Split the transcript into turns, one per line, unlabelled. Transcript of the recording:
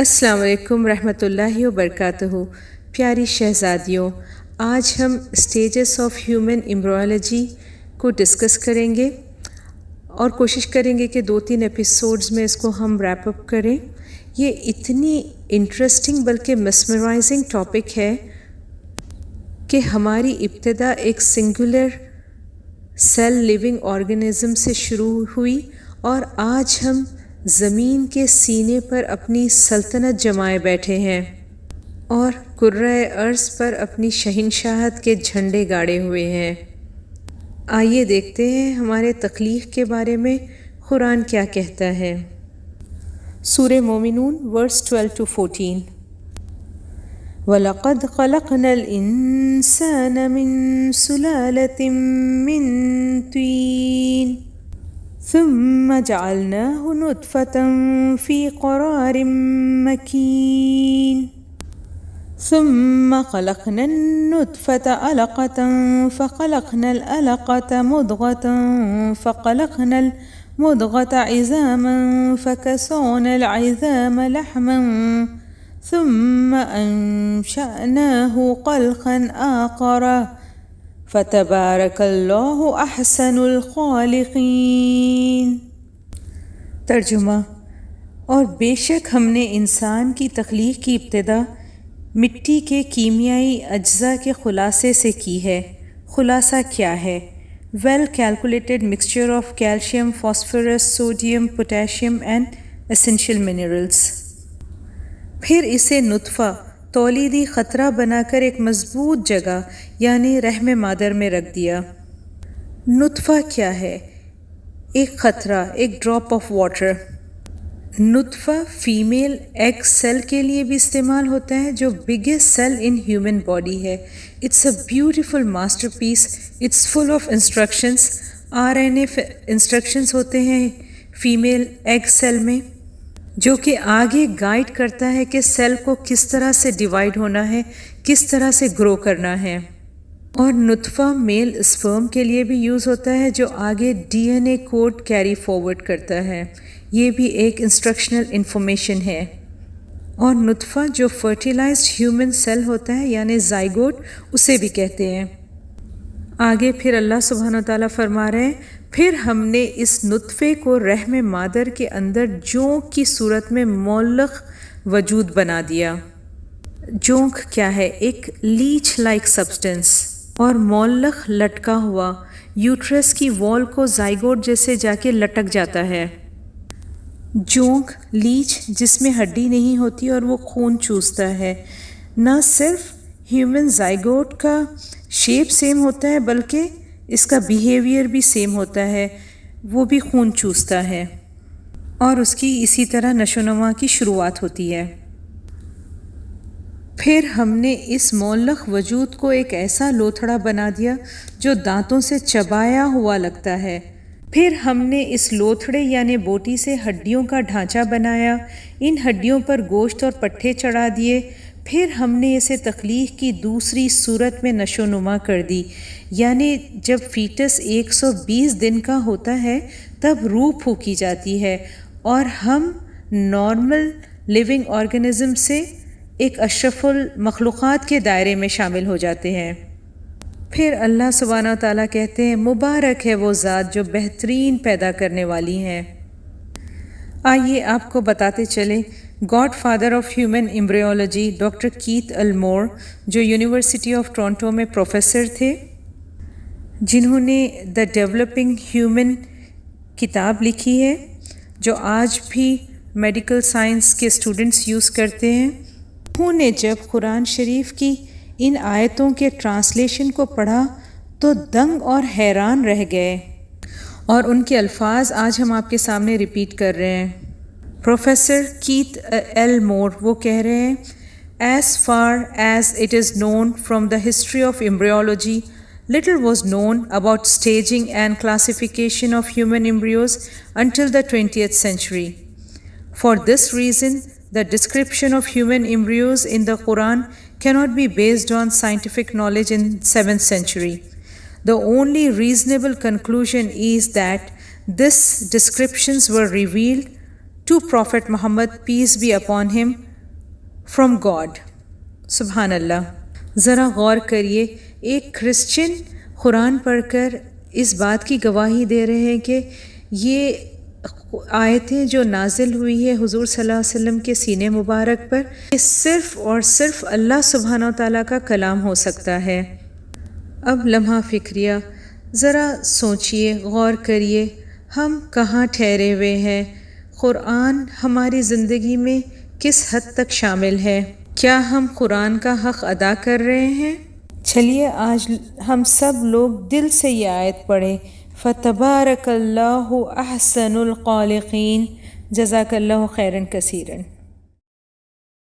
السلام علیکم رحمۃ اللہ وبرکاتہ۔ پیاری شہزادیوں، آج ہم اسٹیجز آف ہیومن ایمبریولوجی کو ڈسکس کریں گے اور کوشش کریں گے کہ 2-3 ایپیسوڈز میں اس کو ہم ریپ اپ کریں۔ یہ اتنی انٹرسٹنگ بلکہ مسمرائزنگ ٹاپک ہے کہ ہماری ابتدا ایک سنگولر سیل لیونگ آرگنزم سے شروع ہوئی اور آج ہم زمین کے سینے پر اپنی سلطنت جمائے بیٹھے ہیں اور کرۂ ارض پر اپنی شہنشاہت کے جھنڈے گاڑے ہوئے ہیں۔ آئیے دیکھتے ہیں ہمارے تخلیق کے بارے میں قرآن کیا کہتا ہے۔ سورہ مومنون ورس 12-14۔ وَلَقَدْ خَلَقْنَا الْإِنسَانَ مِنْ سُلَالَةٍ مِّن طِينٍ ثُمَّ جَعَلْنَاهُ نُطْفَةً فِي قَرَارٍ مَّكِينٍ ثُمَّ خَلَقْنَا النُّطْفَةَ عَلَقَةً فَخَلَقْنَا الْعَلَقَةَ مُضْغَةً فَخَلَقْنَا الْمُضْغَةَ عِظَامًا فَكَسَوْنَا الْعِظَامَ لَحْمًا ثُمَّ أَنشَأْنَاهُ خَلْقًا آخَرَ فَتَبَارَكَ اللَّهُ أَحْسَنُ الْخَالِقِينَ۔ ترجمہ: اور بے شک ہم نے انسان کی تخلیق کی ابتدا مٹی کے کیمیائی اجزاء کے خلاصے سے کی ہے۔ خلاصہ کیا ہے؟ Well calculated mixture of calcium, phosphorus, sodium, potassium and essential minerals. پھر اسے نطفہ تولیدی خطرہ بنا کر ایک مضبوط جگہ یعنی رحم مادر میں رکھ دیا۔ نطفہ کیا ہے؟ ایک قطرہ، ایک ڈراپ آف واٹر۔ نطفہ فیمیل ایگ سیل کے لیے بھی استعمال ہوتا ہے جو biggest cell in human body ہے۔ It's a beautiful masterpiece, it's full of instructions. RNA instructions ہوتے ہیں فیمیل ایگ سیل میں جو کہ آگے گائیڈ کرتا ہے کہ سیل کو کس طرح سے ڈیوائیڈ ہونا ہے، کس طرح سے گرو کرنا ہے۔ اور نطفہ میل اسپرم کے لیے بھی یوز ہوتا ہے جو آگے DNA کوڈ کیری فارورڈ کرتا ہے۔ یہ بھی ایک انسٹرکشنل انفارمیشن ہے۔ اور نطفہ جو فرٹیلائزڈ ہیومن سیل ہوتا ہے یعنی زائگوٹ، اسے بھی کہتے ہیں۔ آگے پھر اللہ سبحانہ وتعالیٰ فرما رہے ہیں، پھر ہم نے اس نطفے کو رحم مادر کے اندر جونک کی صورت میں معلق وجود بنا دیا۔ جونک کیا ہے؟ ایک لیچ لائک سبسٹنس اور معلق لٹکا ہوا یوٹرس کی وال کو زائگوٹ جیسے جا کے لٹک جاتا ہے۔ جونک لیچ جس میں ہڈی نہیں ہوتی اور وہ خون چوستا ہے۔ نہ صرف ہیومن زائگوٹ کا شیپ سیم ہوتا ہے بلکہ اس کا بیہیویئر بھی سیم ہوتا ہے، وہ بھی خون چوستا ہے اور اس کی اسی طرح نشو و نما کی شروعات ہوتی ہے۔ پھر ہم نے اس معلق وجود کو ایک ایسا لوتھڑا بنا دیا جو دانتوں سے چبایا ہوا لگتا ہے۔ پھر ہم نے اس لوتھڑے یعنی بوٹی سے ہڈیوں کا ڈھانچہ بنایا، ان ہڈیوں پر گوشت اور پٹھے چڑھا دیے۔ پھر ہم نے اسے تخلیق کی دوسری صورت میں نشو و نما کر دی، یعنی جب فیٹس 120 دن کا ہوتا ہے تب روح پھونکی جاتی ہے اور ہم نارمل لیونگ آرگنزم سے ایک اشرف المخلوقات کے دائرے میں شامل ہو جاتے ہیں۔ پھر اللہ سبحانہ و تعالیٰ کہتے ہیں، مبارک ہے وہ ذات جو بہترین پیدا کرنے والی ہیں۔ آئیے آپ کو بتاتے چلیں، godfather of human embryology doctor Keith L Moore جو یونیورسٹی آف ٹورنٹو میں پروفیسر تھے، جنہوں نے دا ڈیولپنگ ہیومن کتاب لکھی ہے جو آج بھی میڈیکل سائنس کے اسٹوڈنٹس یوز کرتے ہیں، انہوں نے جب قرآن شریف کی ان آیتوں کے ٹرانسلیشن کو پڑھا تو دنگ اور حیران رہ گئے، اور ان کے الفاظ آج ہم آپ کے سامنے ریپیٹ کر رہے ہیں۔ پروفیسر کیتھ ایلمور وہ کہہ رہے ہیں، As far as it is known from the history of embryology, little was known about staging and classification of human embryos until the 20th century. For this reason, the description of human embryos in the Quran cannot be based on scientific knowledge in 7th century. The only reasonable conclusion is that these descriptions were revealed to Prophet Muhammad, peace be upon him, from God. سبحان اللہ۔ ذرا غور کریے، ایک Christian قرآن پڑھ کر اس بات کی گواہی دے رہے ہیں کہ یہ آیتیں جو نازل ہوئی ہے حضور صلی اللہ علیہ وسلم کے سینے مبارک پر، یہ صرف اور صرف اللہ سبحانہ و تعالیٰ کا کلام ہو سکتا ہے۔ اب لمحہ فکریہ، ذرا سوچئے، غور کریے، ہم کہاں ٹھہرے ہوئے ہیں؟ قرآن ہماری زندگی میں کس حد تک شامل ہے؟ کیا ہم قرآن کا حق ادا کر رہے ہیں؟ چلیے آج ہم سب لوگ دل سے یہ آیت پڑھیں، فَتَبَارَكَ اللَّهُ أَحْسَنُ الْخَالِقِينَ۔ جزاک اللہ خیراً کثیراً۔